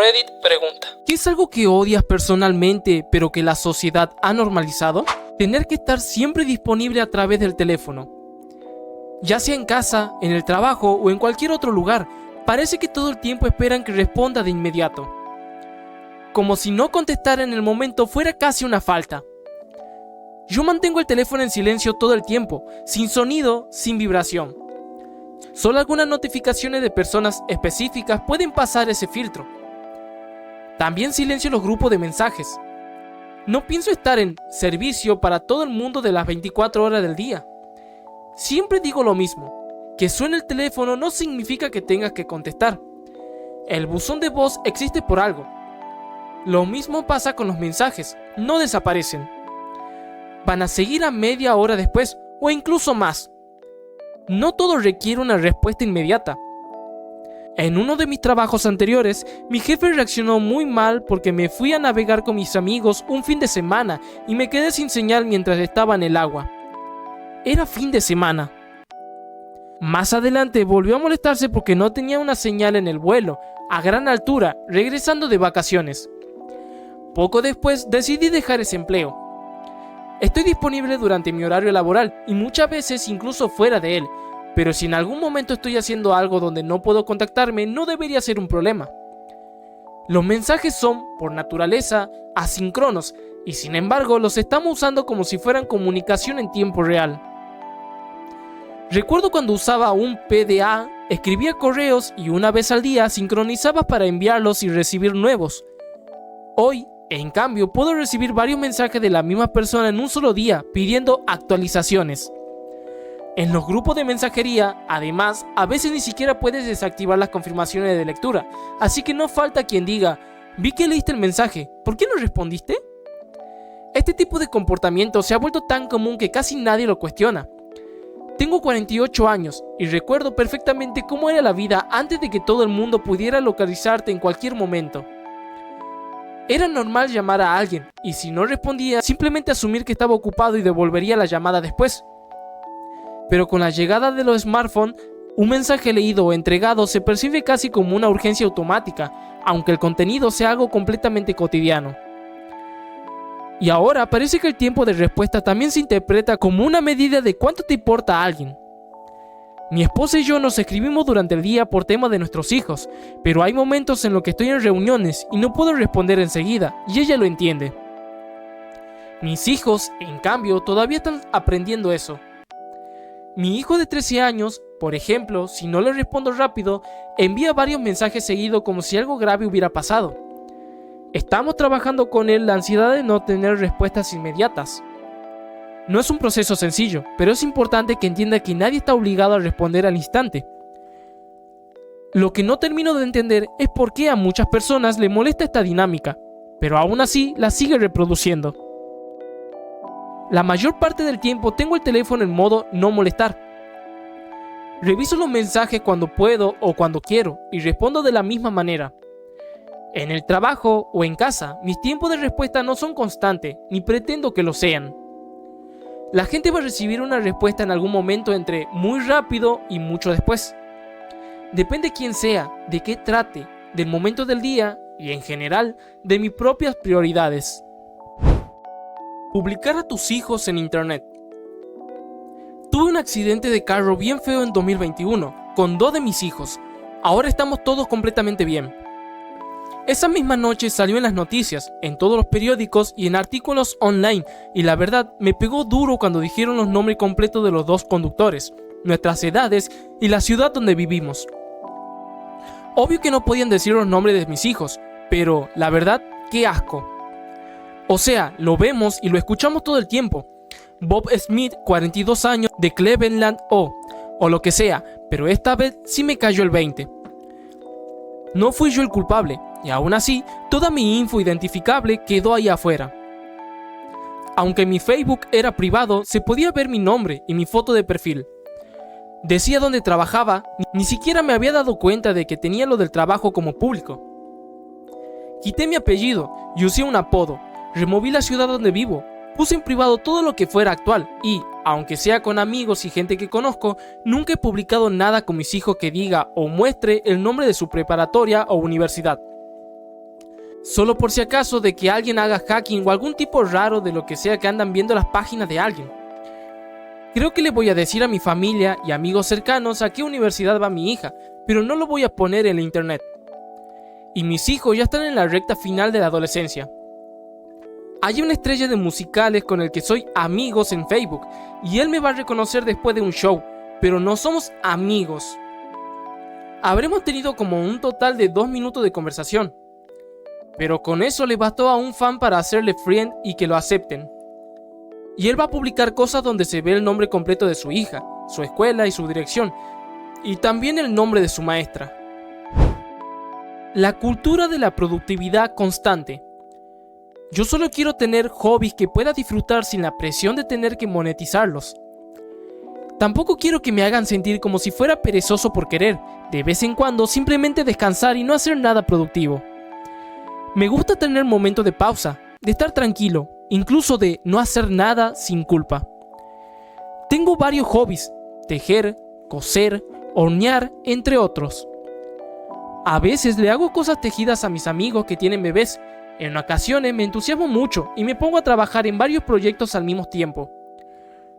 Reddit pregunta: ¿qué es algo que odias personalmente pero que la sociedad ha normalizado? Tener que estar siempre disponible a través del teléfono. Ya sea en casa, en el trabajo o en cualquier otro lugar, parece que todo el tiempo esperan que responda de inmediato. Como si no contestar en el momento fuera casi una falta. Yo mantengo el teléfono en silencio todo el tiempo, sin sonido, sin vibración. Solo algunas notificaciones de personas específicas pueden pasar ese filtro. También silencio los grupos de mensajes. No pienso estar en servicio para todo el mundo de las 24 horas del día. Siempre digo lo mismo, que suene el teléfono no significa que tengas que contestar. El buzón de voz existe por algo. Lo mismo pasa con los mensajes, no desaparecen. Van a seguir a media hora después o incluso más. No todo requiere una respuesta inmediata. En uno de mis trabajos anteriores, mi jefe reaccionó muy mal porque me fui a navegar con mis amigos un fin de semana y me quedé sin señal mientras estaba en el agua. Era fin de semana. Más adelante volvió a molestarse porque no tenía una señal en el vuelo, a gran altura, regresando de vacaciones. Poco después decidí dejar ese empleo. Estoy disponible durante mi horario laboral y muchas veces incluso fuera de él, pero si en algún momento estoy haciendo algo donde no puedo contactarme, no debería ser un problema. Los mensajes son, por naturaleza, asíncronos y sin embargo los estamos usando como si fueran comunicación en tiempo real. Recuerdo cuando usaba un PDA, escribía correos y una vez al día sincronizaba para enviarlos y recibir nuevos. Hoy, en cambio, puedo recibir varios mensajes de la misma persona en un solo día pidiendo actualizaciones. En los grupos de mensajería, además, a veces ni siquiera puedes desactivar las confirmaciones de lectura, así que no falta quien diga: vi que leíste el mensaje, ¿por qué no respondiste? Este tipo de comportamiento se ha vuelto tan común que casi nadie lo cuestiona. Tengo 48 años y recuerdo perfectamente cómo era la vida antes de que todo el mundo pudiera localizarte en cualquier momento. Era normal llamar a alguien y si no respondía, simplemente asumir que estaba ocupado y devolvería la llamada después. Pero con la llegada de los smartphones, un mensaje leído o entregado se percibe casi como una urgencia automática, aunque el contenido sea algo completamente cotidiano. Y ahora parece que el tiempo de respuesta también se interpreta como una medida de cuánto te importa a alguien. Mi esposa y yo nos escribimos durante el día por tema de nuestros hijos, pero hay momentos en los que estoy en reuniones y no puedo responder enseguida, y ella lo entiende. Mis hijos, en cambio, todavía están aprendiendo eso. Mi hijo de 13 años, por ejemplo, si no le respondo rápido, envía varios mensajes seguidos como si algo grave hubiera pasado. Estamos trabajando con él la ansiedad de no tener respuestas inmediatas. No es un proceso sencillo, pero es importante que entienda que nadie está obligado a responder al instante. Lo que no termino de entender es por qué a muchas personas le molesta esta dinámica, pero aún así la sigue reproduciendo. La mayor parte del tiempo tengo el teléfono en modo no molestar. Reviso los mensajes cuando puedo o cuando quiero y respondo de la misma manera. En el trabajo o en casa, mis tiempos de respuesta no son constantes, ni pretendo que lo sean. La gente va a recibir una respuesta en algún momento entre muy rápido y mucho después. Depende quién sea, de qué trate, del momento del día y en general de mis propias prioridades. Publicar a tus hijos en internet. Tuve un accidente de carro bien feo en 2021 con 2 de mis hijos. Ahora estamos todos completamente bien. Esa misma noche salió en las noticias, en todos los periódicos y en artículos online, y la verdad me pegó duro cuando dijeron los nombres completos de los 2 conductores, nuestras edades y la ciudad donde vivimos. Obvio que no podían decir los nombres de mis hijos, pero la verdad, qué asco. O sea, lo vemos y lo escuchamos todo el tiempo. Bob Smith, 42 años, de Cleveland o lo que sea, pero esta vez sí me cayó el 20. No fui yo el culpable, y aún así, toda mi info identificable quedó ahí afuera. Aunque mi Facebook era privado, se podía ver mi nombre y mi foto de perfil. Decía dónde trabajaba, ni siquiera me había dado cuenta de que tenía lo del trabajo como público. Quité mi apellido y usé un apodo, removí la ciudad donde vivo, puse en privado todo lo que fuera actual y, aunque sea con amigos y gente que conozco, nunca he publicado nada con mis hijos que diga o muestre el nombre de su preparatoria o universidad. solo por si acaso de que alguien haga hacking o algún tipo raro de lo que sea que andan viendo las páginas de alguien. Creo que le voy a decir a mi familia y amigos cercanos a qué universidad va mi hija, pero no lo voy a poner en la internet. Y mis hijos ya están en la recta final de la adolescencia. Hay una estrella de musicales con el que soy amigos en Facebook y él me va a reconocer después de un show, pero no somos amigos. Habremos tenido como un total de 2 minutos de conversación, pero con eso le bastó a un fan para hacerle friend y que lo acepten. Y él va a publicar cosas donde se ve el nombre completo de su hija, su escuela y su dirección, y también el nombre de su maestra. La cultura de la productividad constante. Yo solo quiero tener hobbies que pueda disfrutar sin la presión de tener que monetizarlos. Tampoco quiero que me hagan sentir como si fuera perezoso por querer, de vez en cuando simplemente descansar y no hacer nada productivo. Me gusta tener momentos de pausa, de estar tranquilo, incluso de no hacer nada sin culpa. Tengo varios hobbies: tejer, coser, hornear, entre otros. A veces le hago cosas tejidas a mis amigos que tienen bebés. En ocasiones me entusiasmo mucho y me pongo a trabajar en varios proyectos al mismo tiempo.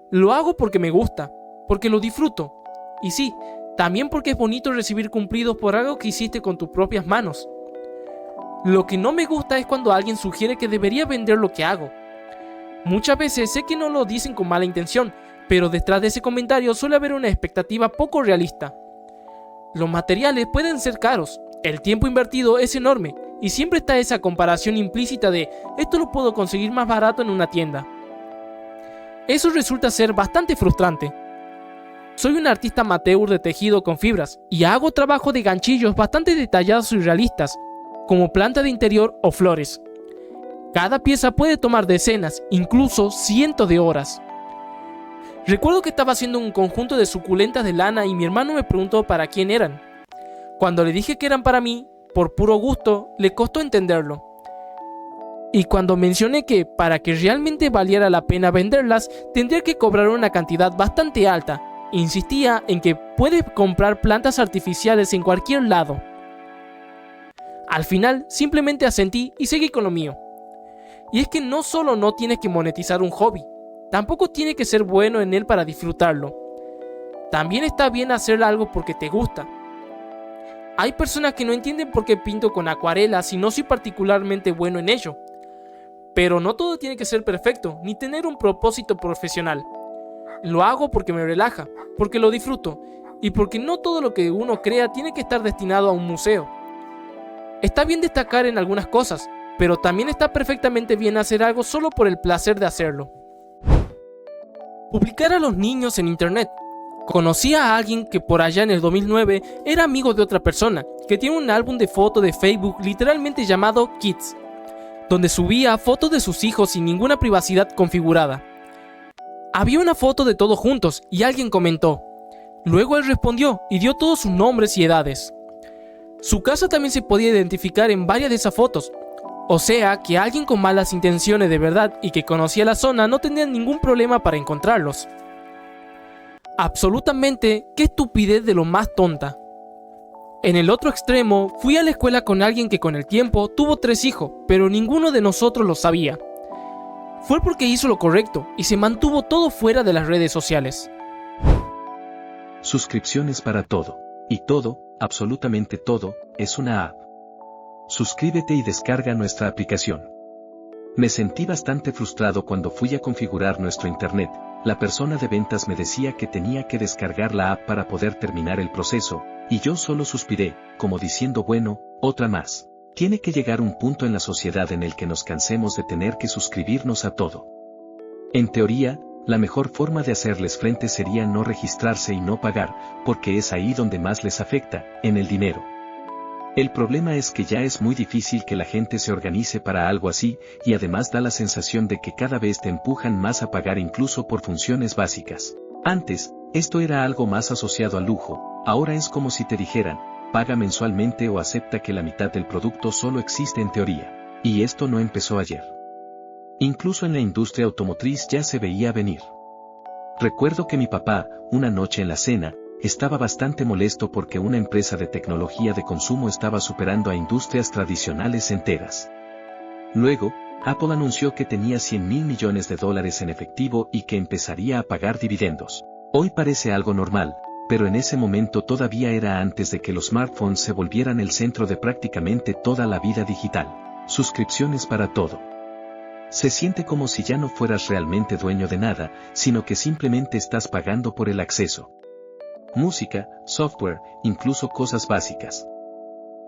Lo hago porque me gusta, porque lo disfruto. Y sí, también porque es bonito recibir cumplidos por algo que hiciste con tus propias manos. Lo que no me gusta es cuando alguien sugiere que debería vender lo que hago. Muchas veces sé que no lo dicen con mala intención, pero detrás de ese comentario suele haber una expectativa poco realista. Los materiales pueden ser caros, el tiempo invertido es enorme, y siempre está esa comparación implícita de esto lo puedo conseguir más barato en una tienda. Eso resulta ser bastante frustrante. Soy un artista amateur de tejido con fibras y hago trabajo de ganchillos bastante detallados y realistas, como planta de interior o flores. Cada pieza puede tomar decenas, incluso cientos de horas. Recuerdo que estaba haciendo un conjunto de suculentas de lana y mi hermano me preguntó para quién eran. Cuando le dije que eran para mí, por puro gusto, le costó entenderlo. Y cuando mencioné que para que realmente valiera la pena venderlas, tendría que cobrar una cantidad bastante alta, insistía en que puedes comprar plantas artificiales en cualquier lado. Al final, simplemente asentí y seguí con lo mío. Y es que no solo no tienes que monetizar un hobby, tampoco tienes que ser bueno en él para disfrutarlo. También está bien hacer algo porque te gusta. Hay personas que no entienden por qué pinto con acuarelas si no soy particularmente bueno en ello. Pero no todo tiene que ser perfecto, ni tener un propósito profesional. Lo hago porque me relaja, porque lo disfruto, y porque no todo lo que uno crea tiene que estar destinado a un museo. Está bien destacar en algunas cosas, pero también está perfectamente bien hacer algo solo por el placer de hacerlo. Publicar a los niños en internet. Conocí a alguien que por allá en el 2009 era amigo de otra persona, que tiene un álbum de fotos de Facebook literalmente llamado Kids, donde subía fotos de sus hijos sin ninguna privacidad configurada. Había una foto de todos juntos y alguien comentó. Luego él respondió y dio todos sus nombres y edades. Su casa también se podía identificar en varias de esas fotos, o sea que alguien con malas intenciones de verdad y que conocía la zona no tendría ningún problema para encontrarlos. Absolutamente, qué estupidez de lo más tonta. En el otro extremo, fui a la escuela con alguien que con el tiempo tuvo 3 hijos, pero ninguno de nosotros lo sabía. Fue porque hizo lo correcto y se mantuvo todo fuera de las redes sociales. Suscripciones para todo. Y todo, absolutamente todo, es una app. Suscríbete y descarga nuestra aplicación. Me sentí bastante frustrado cuando fui a configurar nuestro internet. La persona de ventas me decía que tenía que descargar la app para poder terminar el proceso, y yo solo suspiré, como diciendo bueno, otra más. Tiene que llegar un punto en la sociedad en el que nos cansemos de tener que suscribirnos a todo. En teoría, la mejor forma de hacerles frente sería no registrarse y no pagar, porque es ahí donde más les afecta, en el dinero. El problema es que ya es muy difícil que la gente se organice para algo así, y además da la sensación de que cada vez te empujan más a pagar incluso por funciones básicas. Antes, esto era algo más asociado al lujo, ahora es como si te dijeran, paga mensualmente o acepta que la mitad del producto solo existe en teoría. Y esto no empezó ayer. Incluso en la industria automotriz ya se veía venir. Recuerdo que mi papá, una noche en la cena, estaba bastante molesto porque una empresa de tecnología de consumo estaba superando a industrias tradicionales enteras. Luego, Apple anunció que tenía $100.000 millones en efectivo y que empezaría a pagar dividendos. Hoy parece algo normal, pero en ese momento todavía era antes de que los smartphones se volvieran el centro de prácticamente toda la vida digital. Suscripciones para todo. Se siente como si ya no fueras realmente dueño de nada, sino que simplemente estás pagando por el acceso. Música, software, incluso cosas básicas.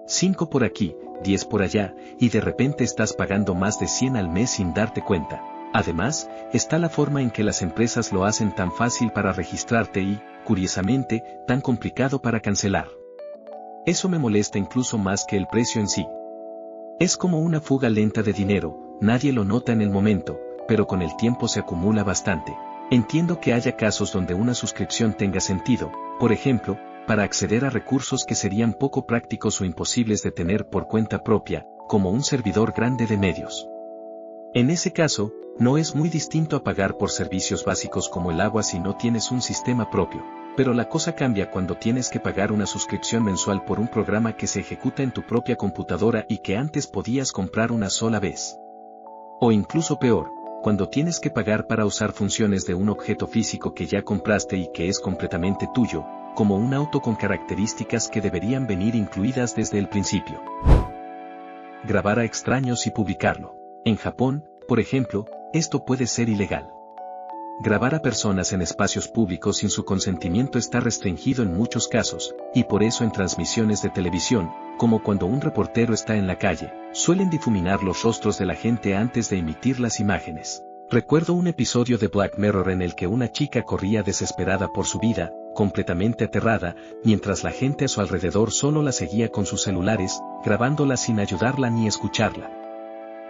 5 por aquí, 10 por allá, y de repente estás pagando más de 100 al mes sin darte cuenta. Además, está la forma en que las empresas lo hacen tan fácil para registrarte y, curiosamente, tan complicado para cancelar. Eso me molesta incluso más que el precio en sí. Es como una fuga lenta de dinero, nadie lo nota en el momento, pero con el tiempo se acumula bastante. Entiendo que haya casos donde una suscripción tenga sentido, por ejemplo, para acceder a recursos que serían poco prácticos o imposibles de tener por cuenta propia, como un servidor grande de medios. En ese caso, no es muy distinto a pagar por servicios básicos como el agua si no tienes un sistema propio, pero la cosa cambia cuando tienes que pagar una suscripción mensual por un programa que se ejecuta en tu propia computadora y que antes podías comprar una sola vez. O incluso peor, cuando tienes que pagar para usar funciones de un objeto físico que ya compraste y que es completamente tuyo, como un auto con características que deberían venir incluidas desde el principio. Grabar a extraños y publicarlo. En Japón, por ejemplo, esto puede ser ilegal. Grabar a personas en espacios públicos sin su consentimiento está restringido en muchos casos, y por eso en transmisiones de televisión, como cuando un reportero está en la calle, suelen difuminar los rostros de la gente antes de emitir las imágenes. Recuerdo un episodio de Black Mirror en el que una chica corría desesperada por su vida, completamente aterrada, mientras la gente a su alrededor solo la seguía con sus celulares, grabándola sin ayudarla ni escucharla.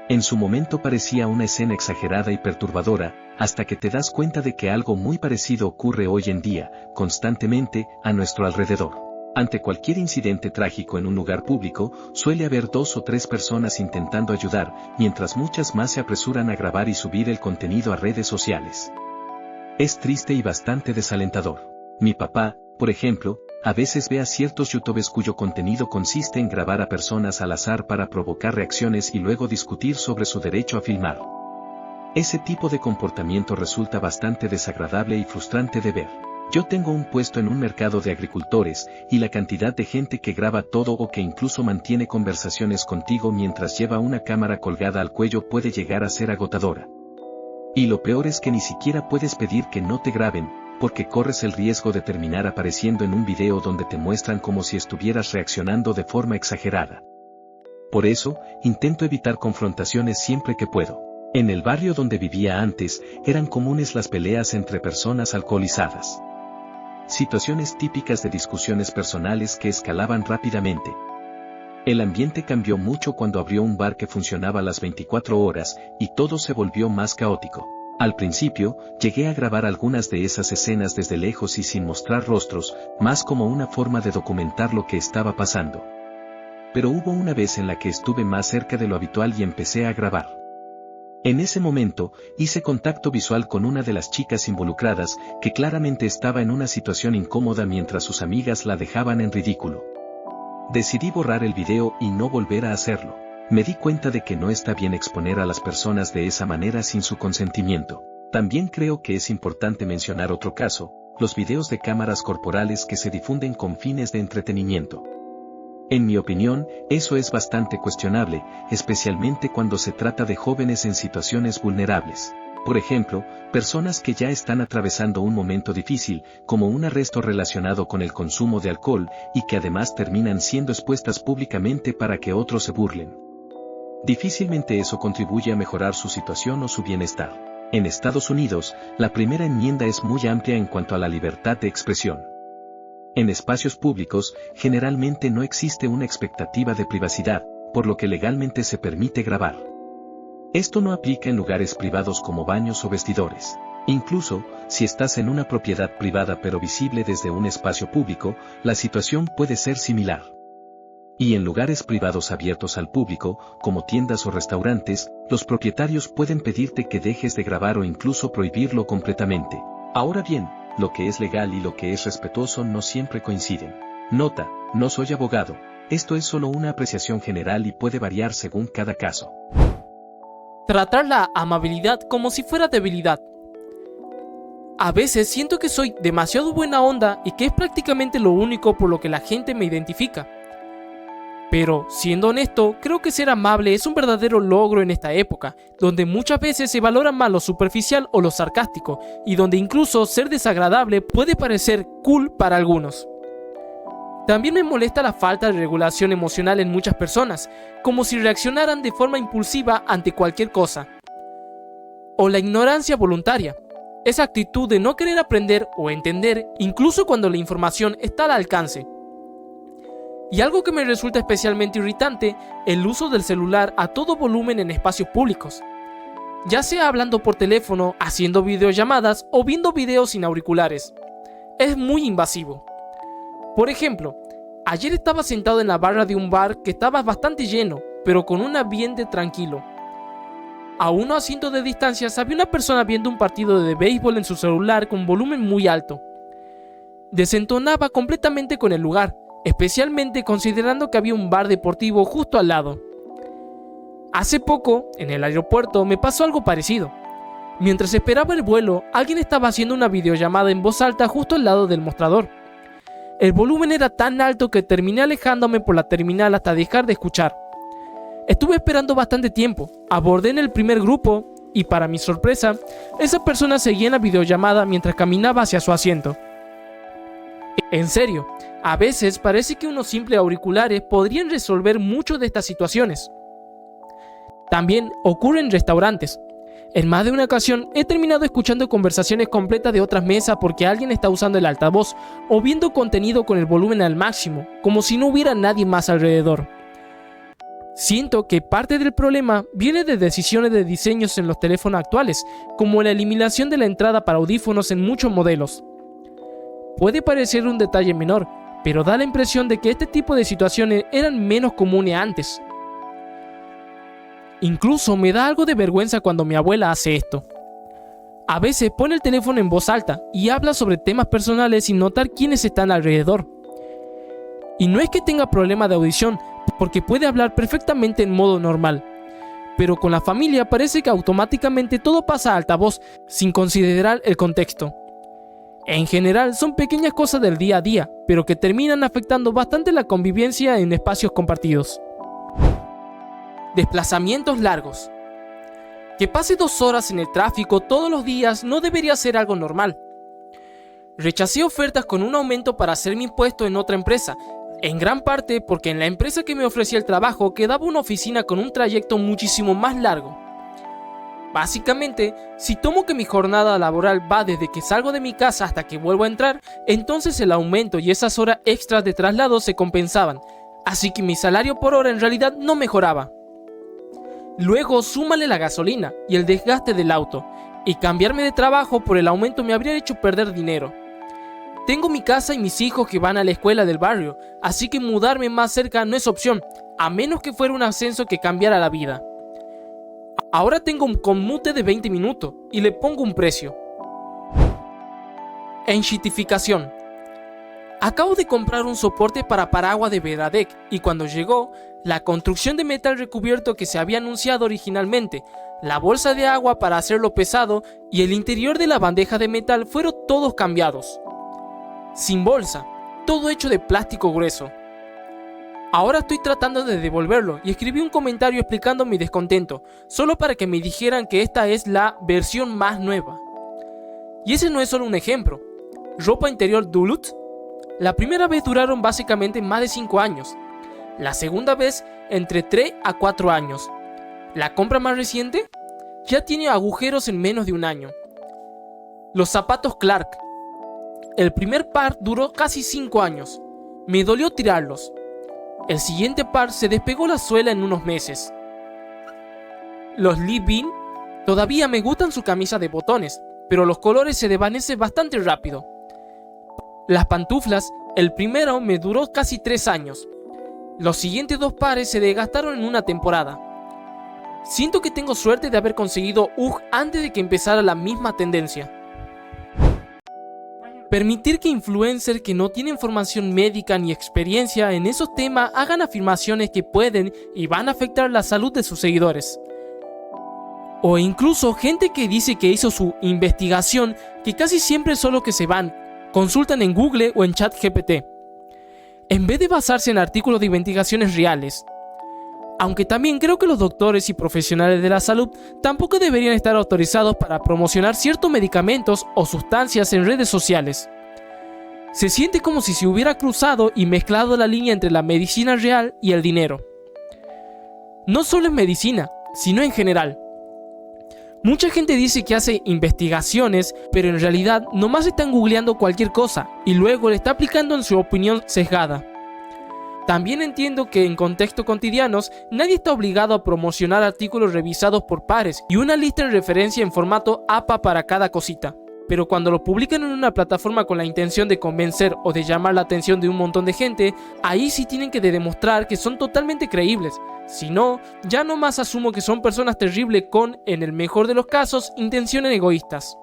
En su momento parecía una escena exagerada y perturbadora, hasta que te das cuenta de que algo muy parecido ocurre hoy en día, constantemente, a nuestro alrededor. Ante cualquier incidente trágico en un lugar público, suele haber 2 o 3 personas intentando ayudar, mientras muchas más se apresuran a grabar y subir el contenido a redes sociales. Es triste y bastante desalentador. Mi papá, por ejemplo, a veces ve a ciertos youtubers cuyo contenido consiste en grabar a personas al azar para provocar reacciones y luego discutir sobre su derecho a filmar. Ese tipo de comportamiento resulta bastante desagradable y frustrante de ver. Yo tengo un puesto en un mercado de agricultores, y la cantidad de gente que graba todo o que incluso mantiene conversaciones contigo mientras lleva una cámara colgada al cuello puede llegar a ser agotadora. Y lo peor es que ni siquiera puedes pedir que no te graben, porque corres el riesgo de terminar apareciendo en un video donde te muestran como si estuvieras reaccionando de forma exagerada. Por eso, intento evitar confrontaciones siempre que puedo. En el barrio donde vivía antes, eran comunes las peleas entre personas alcoholizadas. Situaciones típicas de discusiones personales que escalaban rápidamente. El ambiente cambió mucho cuando abrió un bar que funcionaba las 24 horas, y todo se volvió más caótico. Al principio, llegué a grabar algunas de esas escenas desde lejos y sin mostrar rostros, más como una forma de documentar lo que estaba pasando. Pero hubo una vez en la que estuve más cerca de lo habitual y empecé a grabar. En ese momento, hice contacto visual con una de las chicas involucradas, que claramente estaba en una situación incómoda mientras sus amigas la dejaban en ridículo. Decidí borrar el video y no volver a hacerlo. Me di cuenta de que no está bien exponer a las personas de esa manera sin su consentimiento. También creo que es importante mencionar otro caso, los videos de cámaras corporales que se difunden con fines de entretenimiento. En mi opinión, eso es bastante cuestionable, especialmente cuando se trata de jóvenes en situaciones vulnerables. Por ejemplo, personas que ya están atravesando un momento difícil, como un arresto relacionado con el consumo de alcohol, y que además terminan siendo expuestas públicamente para que otros se burlen. Difícilmente eso contribuye a mejorar su situación o su bienestar. En Estados Unidos, la primera enmienda es muy amplia en cuanto a la libertad de expresión. En espacios públicos, generalmente no existe una expectativa de privacidad, por lo que legalmente se permite grabar. Esto no aplica en lugares privados como baños o vestidores. Incluso, si estás en una propiedad privada pero visible desde un espacio público, la situación puede ser similar. Y en lugares privados abiertos al público, como tiendas o restaurantes, los propietarios pueden pedirte que dejes de grabar o incluso prohibirlo completamente. Ahora bien, lo que es legal y lo que es respetuoso no siempre coinciden. Nota, no soy abogado, esto es solo una apreciación general y puede variar según cada caso. Tratar la amabilidad como si fuera debilidad. A veces siento que soy demasiado buena onda y que es prácticamente lo único por lo que la gente me identifica. Pero, siendo honesto, creo que ser amable es un verdadero logro en esta época, donde muchas veces se valora más lo superficial o lo sarcástico, y donde incluso ser desagradable puede parecer cool para algunos. También me molesta la falta de regulación emocional en muchas personas, como si reaccionaran de forma impulsiva ante cualquier cosa. O la ignorancia voluntaria, esa actitud de no querer aprender o entender incluso cuando la información está al alcance. Y algo que me resulta especialmente irritante, el uso del celular a todo volumen en espacios públicos. Ya sea hablando por teléfono, haciendo videollamadas o viendo videos sin auriculares. Es muy invasivo. Por ejemplo, ayer estaba sentado en la barra de un bar que estaba bastante lleno, pero con un ambiente tranquilo. A 1 asiento de distancia había una persona viendo un partido de béisbol en su celular con volumen muy alto. Desentonaba completamente con el lugar, especialmente considerando que había un bar deportivo justo al lado. Hace poco, en el aeropuerto, me pasó algo parecido. Mientras esperaba el vuelo, alguien estaba haciendo una videollamada en voz alta justo al lado del mostrador. El volumen era tan alto que terminé alejándome por la terminal hasta dejar de escuchar. Estuve esperando bastante tiempo, abordé en el primer grupo y, para mi sorpresa, esa persona seguía en la videollamada mientras caminaba hacia su asiento. En serio, a veces parece que unos simples auriculares podrían resolver mucho de estas situaciones. También ocurre en restaurantes. En más de una ocasión he terminado escuchando conversaciones completas de otras mesas porque alguien está usando el altavoz o viendo contenido con el volumen al máximo, como si no hubiera nadie más alrededor. Siento que parte del problema viene de decisiones de diseños en los teléfonos actuales, como la eliminación de la entrada para audífonos en muchos modelos. Puede parecer un detalle menor, pero da la impresión de que este tipo de situaciones eran menos comunes antes. Incluso me da algo de vergüenza cuando mi abuela hace esto. A veces pone el teléfono en voz alta y habla sobre temas personales sin notar quiénes están alrededor. Y no es que tenga problema de audición, porque puede hablar perfectamente en modo normal. Pero con la familia parece que automáticamente todo pasa a altavoz, sin considerar el contexto. En general son pequeñas cosas del día a día, pero que terminan afectando bastante la convivencia en espacios compartidos. Desplazamientos largos. Que pase 2 horas en el tráfico todos los días no debería ser algo normal. Rechacé ofertas con un aumento para hacer mi puesto en otra empresa, en gran parte porque en la empresa que me ofrecía el trabajo quedaba una oficina con un trayecto muchísimo más largo. Básicamente, si tomo que mi jornada laboral va desde que salgo de mi casa hasta que vuelvo a entrar, entonces el aumento y esas horas extras de traslado se compensaban, así que mi salario por hora en realidad no mejoraba. Luego súmale la gasolina y el desgaste del auto, y cambiarme de trabajo por el aumento me habría hecho perder dinero. Tengo mi casa y mis hijos que van a la escuela del barrio, así que mudarme más cerca no es opción, a menos que fuera un ascenso que cambiara la vida. Ahora tengo un commute de 20 minutos y le pongo un precio. Enshitificación. Acabo de comprar un soporte para paraguas de Veradec y cuando llegó, la construcción de metal recubierto que se había anunciado originalmente, la bolsa de agua para hacerlo pesado y el interior de la bandeja de metal fueron todos cambiados. Sin bolsa, todo hecho de plástico grueso. Ahora estoy tratando de devolverlo y escribí un comentario explicando mi descontento, solo para que me dijeran que esta es la versión más nueva. Y ese no es solo un ejemplo. Ropa interior Duluth. La primera vez duraron básicamente más de 5 años. La segunda vez entre 3 a 4 años. La compra más reciente ya tiene agujeros en menos de un año. Los zapatos Clark. El primer par duró casi 5 años. Me dolió tirarlos. El siguiente par se despegó la suela en unos meses. Los Lee Bean todavía me gustan su camisa de botones, pero los colores se desvanecen bastante rápido. Las pantuflas, el primero me duró casi 3 años. Los siguientes 2 pares se desgastaron en una temporada. Siento que tengo suerte de haber conseguido UGG antes de que empezara la misma tendencia. Permitir que influencers que no tienen formación médica ni experiencia en esos temas hagan afirmaciones que pueden y van a afectar la salud de sus seguidores. O incluso gente que dice que hizo su investigación, que casi siempre solo que se van, consultan en Google o en ChatGPT, en vez de basarse en artículos de investigaciones reales. Aunque también creo que los doctores y profesionales de la salud tampoco deberían estar autorizados para promocionar ciertos medicamentos o sustancias en redes sociales. Se siente como si se hubiera cruzado y mezclado la línea entre la medicina real y el dinero. No solo en medicina, sino en general. Mucha gente dice que hace investigaciones, pero en realidad nomás están googleando cualquier cosa y luego le está aplicando en su opinión sesgada. También entiendo que en contextos cotidianos nadie está obligado a promocionar artículos revisados por pares y una lista en referencia en formato APA para cada cosita. Pero cuando lo publican en una plataforma con la intención de convencer o de llamar la atención de un montón de gente, ahí sí tienen que demostrar que son totalmente creíbles. Si no, ya nomás asumo que son personas terribles con, en el mejor de los casos, intenciones egoístas.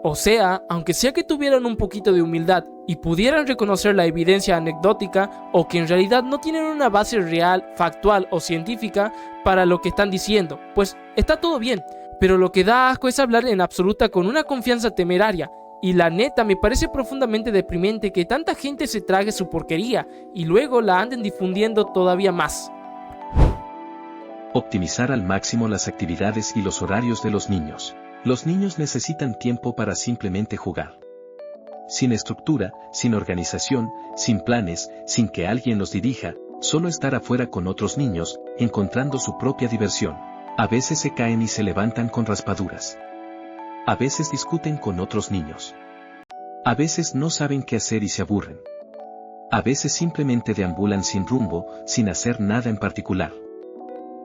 O sea, aunque sea que tuvieran un poquito de humildad y pudieran reconocer la evidencia anecdótica o que en realidad no tienen una base real, factual o científica para lo que están diciendo, pues está todo bien. Pero lo que da asco es hablar en absoluta con una confianza temeraria. Y la neta me parece profundamente deprimente que tanta gente se trague su porquería y luego la anden difundiendo todavía más. Optimizar al máximo las actividades y los horarios de los niños. Los niños necesitan tiempo para simplemente jugar. Sin estructura, sin organización, sin planes, sin que alguien los dirija, solo estar afuera con otros niños, encontrando su propia diversión. A veces se caen y se levantan con raspaduras. A veces discuten con otros niños. A veces no saben qué hacer y se aburren. A veces simplemente deambulan sin rumbo, sin hacer nada en particular.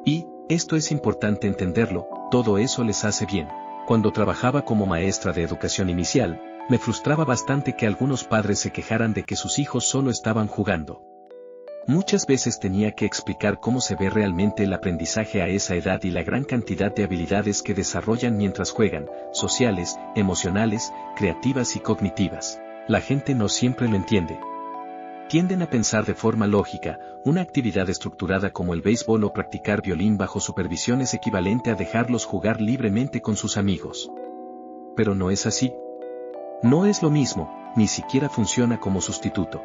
Y, esto es importante entenderlo, todo eso les hace bien. Cuando trabajaba como maestra de educación inicial, me frustraba bastante que algunos padres se quejaran de que sus hijos solo estaban jugando. Muchas veces tenía que explicar cómo se ve realmente el aprendizaje a esa edad y la gran cantidad de habilidades que desarrollan mientras juegan, sociales, emocionales, creativas y cognitivas. La gente no siempre lo entiende. Tienden a pensar de forma lógica, una actividad estructurada como el béisbol o practicar violín bajo supervisión es equivalente a dejarlos jugar libremente con sus amigos. Pero no es así. No es lo mismo, ni siquiera funciona como sustituto.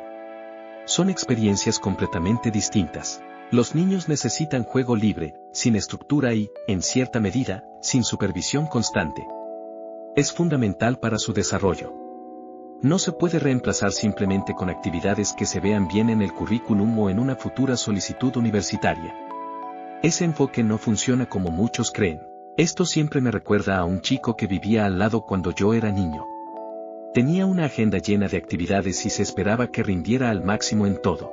Son experiencias completamente distintas. Los niños necesitan juego libre, sin estructura y, en cierta medida, sin supervisión constante. Es fundamental para su desarrollo. No se puede reemplazar simplemente con actividades que se vean bien en el currículum o en una futura solicitud universitaria. Ese enfoque no funciona como muchos creen. Esto siempre me recuerda a un chico que vivía al lado cuando yo era niño. Tenía una agenda llena de actividades y se esperaba que rindiera al máximo en todo.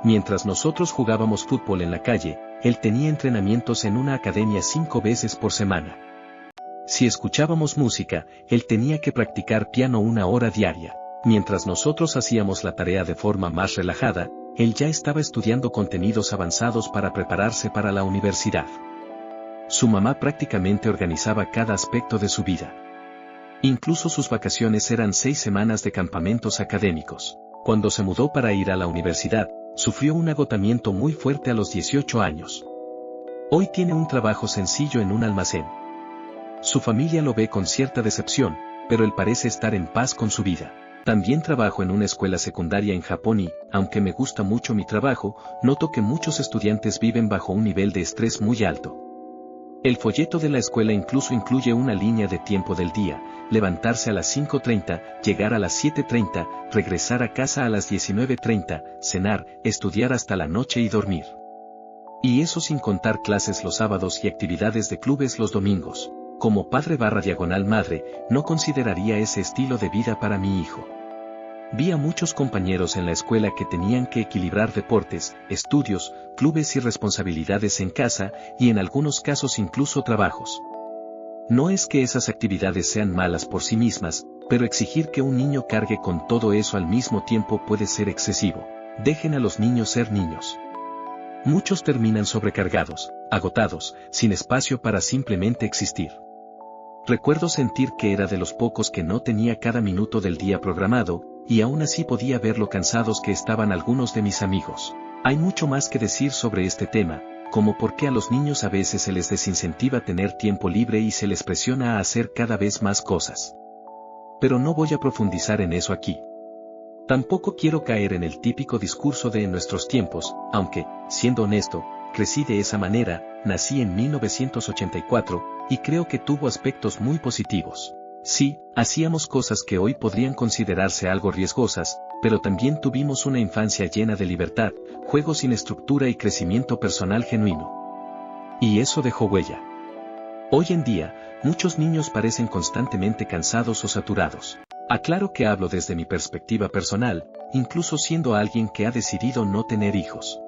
Mientras nosotros jugábamos fútbol en la calle, él tenía entrenamientos en una academia 5 veces por semana. Si escuchábamos música, él tenía que practicar piano 1 hora diaria. Mientras nosotros hacíamos la tarea de forma más relajada, él ya estaba estudiando contenidos avanzados para prepararse para la universidad. Su mamá prácticamente organizaba cada aspecto de su vida. Incluso sus vacaciones eran 6 semanas de campamentos académicos. Cuando se mudó para ir a la universidad, sufrió un agotamiento muy fuerte a los 18 años. Hoy tiene un trabajo sencillo en un almacén. Su familia lo ve con cierta decepción, pero él parece estar en paz con su vida. También trabajo en una escuela secundaria en Japón y, aunque me gusta mucho mi trabajo, noto que muchos estudiantes viven bajo un nivel de estrés muy alto. El folleto de la escuela incluso incluye una línea de tiempo del día: levantarse a las 5:30, llegar a las 7:30, regresar a casa a las 19:30, cenar, estudiar hasta la noche y dormir. Y eso sin contar clases los sábados y actividades de clubes los domingos. Como padre/madre, no consideraría ese estilo de vida para mi hijo. Vi a muchos compañeros en la escuela que tenían que equilibrar deportes, estudios, clubes y responsabilidades en casa, y en algunos casos incluso trabajos. No es que esas actividades sean malas por sí mismas, pero exigir que un niño cargue con todo eso al mismo tiempo puede ser excesivo. Dejen a los niños ser niños. Muchos terminan sobrecargados, agotados, sin espacio para simplemente existir. Recuerdo sentir que era de los pocos que no tenía cada minuto del día programado, y aún así podía ver lo cansados que estaban algunos de mis amigos. Hay mucho más que decir sobre este tema, como por qué a los niños a veces se les desincentiva tener tiempo libre y se les presiona a hacer cada vez más cosas. Pero no voy a profundizar en eso aquí. Tampoco quiero caer en el típico discurso de en nuestros tiempos, aunque, siendo honesto, crecí de esa manera, nací en 1984, y creo que tuvo aspectos muy positivos. Sí, hacíamos cosas que hoy podrían considerarse algo riesgosas, pero también tuvimos una infancia llena de libertad, juegos sin estructura y crecimiento personal genuino. Y eso dejó huella. Hoy en día, muchos niños parecen constantemente cansados o saturados. Aclaro que hablo desde mi perspectiva personal, incluso siendo alguien que ha decidido no tener hijos.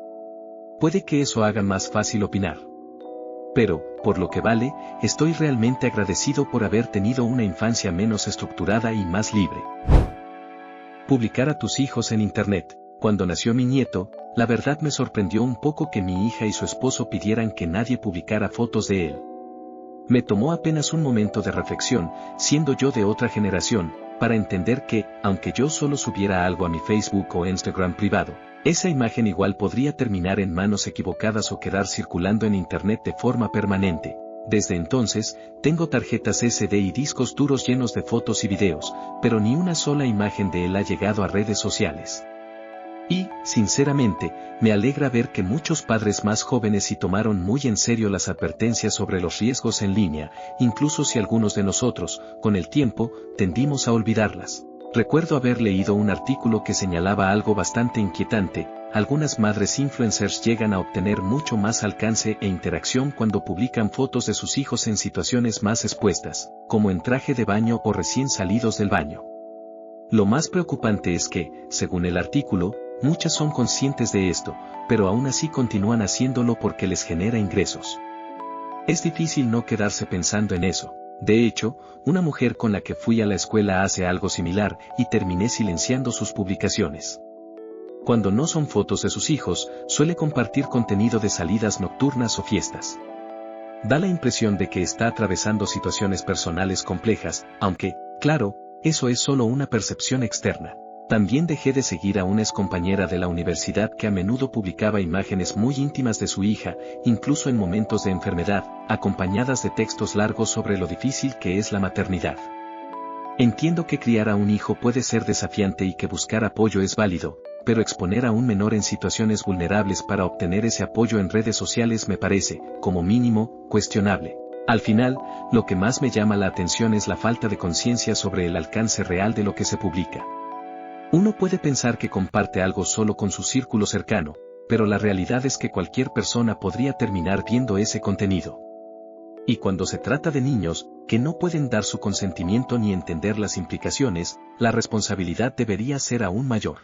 Puede que eso haga más fácil opinar. Pero, por lo que vale, estoy realmente agradecido por haber tenido una infancia menos estructurada y más libre. Publicar a tus hijos en Internet. Cuando nació mi nieto, la verdad me sorprendió un poco que mi hija y su esposo pidieran que nadie publicara fotos de él. Me tomó apenas un momento de reflexión, siendo yo de otra generación, para entender que, aunque yo solo subiera algo a mi Facebook o Instagram privado, esa imagen igual podría terminar en manos equivocadas o quedar circulando en Internet de forma permanente. Desde entonces, tengo tarjetas SD y discos duros llenos de fotos y videos, pero ni una sola imagen de él ha llegado a redes sociales. Y, sinceramente, me alegra ver que muchos padres más jóvenes sí tomaron muy en serio las advertencias sobre los riesgos en línea, incluso si algunos de nosotros, con el tiempo, tendimos a olvidarlas. Recuerdo haber leído un artículo que señalaba algo bastante inquietante: algunas madres influencers llegan a obtener mucho más alcance e interacción cuando publican fotos de sus hijos en situaciones más expuestas, como en traje de baño o recién salidos del baño. Lo más preocupante es que, según el artículo, muchas son conscientes de esto, pero aún así continúan haciéndolo porque les genera ingresos. Es difícil no quedarse pensando en eso. De hecho, una mujer con la que fui a la escuela hace algo similar y terminé silenciando sus publicaciones. Cuando no son fotos de sus hijos, suele compartir contenido de salidas nocturnas o fiestas. Da la impresión de que está atravesando situaciones personales complejas, aunque, claro, eso es solo una percepción externa. También dejé de seguir a una excompañera de la universidad que a menudo publicaba imágenes muy íntimas de su hija, incluso en momentos de enfermedad, acompañadas de textos largos sobre lo difícil que es la maternidad. Entiendo que criar a un hijo puede ser desafiante y que buscar apoyo es válido, pero exponer a un menor en situaciones vulnerables para obtener ese apoyo en redes sociales me parece, como mínimo, cuestionable. Al final, lo que más me llama la atención es la falta de conciencia sobre el alcance real de lo que se publica. Uno puede pensar que comparte algo solo con su círculo cercano, pero la realidad es que cualquier persona podría terminar viendo ese contenido. Y cuando se trata de niños, que no pueden dar su consentimiento ni entender las implicaciones, la responsabilidad debería ser aún mayor.